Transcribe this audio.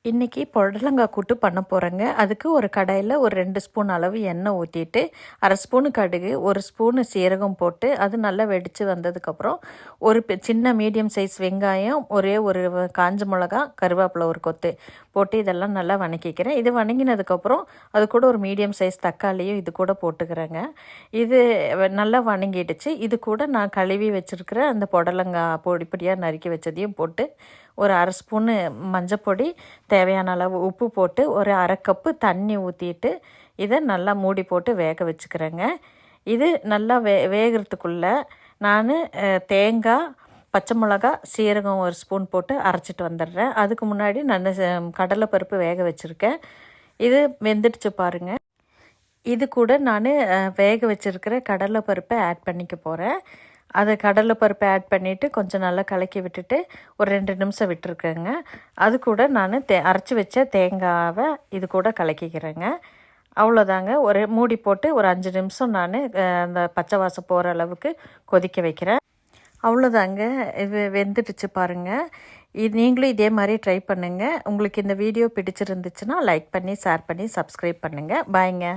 இன்றைக்கி புடலங்காய் கூட்டு பண்ண போகிறேங்க. அதுக்கு ஒரு கடாயில் ஒரு 2 ஸ்பூன் அளவு எண்ணெய் ஊற்றிட்டு, 1/2 ஸ்பூனு கடுகு, 1 ஸ்பூனு சீரகம் போட்டு அது நல்லா வெடித்து வந்ததுக்கப்புறம் ஒரு சின்ன மீடியம் சைஸ் வெங்காயம், ஒரே ஒரு காஞ்ச மிளகா, கருவேப்பிலை ஒரு கொத்து போட்டு இதெல்லாம் நல்லா வணக்கிக்கிறேன். இது வணங்கினதுக்கப்புறம் அது கூட ஒரு மீடியம் சைஸ் தக்காளியும் இது கூட போட்டுக்கிறேங்க. இது நல்லா வணங்கிடுச்சு. இது கூட நான் கழுவி வச்சுருக்கிற அந்த புடலங்காய் பொடி பொடியாக நறுக்கி வச்சதையும் போட்டு ஒரு 1/2 ஸ்பூனு மஞ்சப்பொடி, தேவையான அளவு உப்பு போட்டு ஒரு 1/2 கப்பு தண்ணி ஊற்றிட்டு இதை நல்லா மூடி போட்டு வேக வச்சுக்கிறேங்க. இது நல்லா வேகிறதுக்குள்ளே நான் தேங்காய், பச்சை மிளகா, சீரகம் 1 ஸ்பூன் போட்டு அரைச்சிட்டு வந்துடுறேன். அதுக்கு முன்னாடி நான் கடலைப்பருப்பு வேக வச்சுருக்கேன். இது வெந்துடுச்சு பாருங்கள். இது கூட நான் வேக வச்சுருக்கிற கடலைப்பருப்பை ஆட் பண்ணிக்க போகிறேன். அதை கடலைப்பருப்பை ஆட் பண்ணிவிட்டு கொஞ்சம் நல்லா கலக்கி விட்டுட்டு ஒரு 2 நிமிஷம் விட்டுருக்கேங்க. அது கூட நான் அரைச்சி வச்ச தேங்காவை இது கூட கலக்கிக்கிறேங்க. அவ்வளோதாங்க. ஒரு மூடி போட்டு ஒரு 5 நிமிஷம் நான் அந்த பச்சை வாசம் போகிற அளவுக்கு கொதிக்க வைக்கிறேன். அவ்வளோதாங்க. இது வெந்துடுச்சு பாருங்கள். நீங்களும் இதே மாதிரி ட்ரை பண்ணுங்கள். உங்களுக்கு இந்த வீடியோ பிடிச்சிருந்துச்சுன்னா லைக் பண்ணி, ஷேர் பண்ணி, சப்ஸ்கிரைப் பண்ணுங்கள். பாய்ங்க.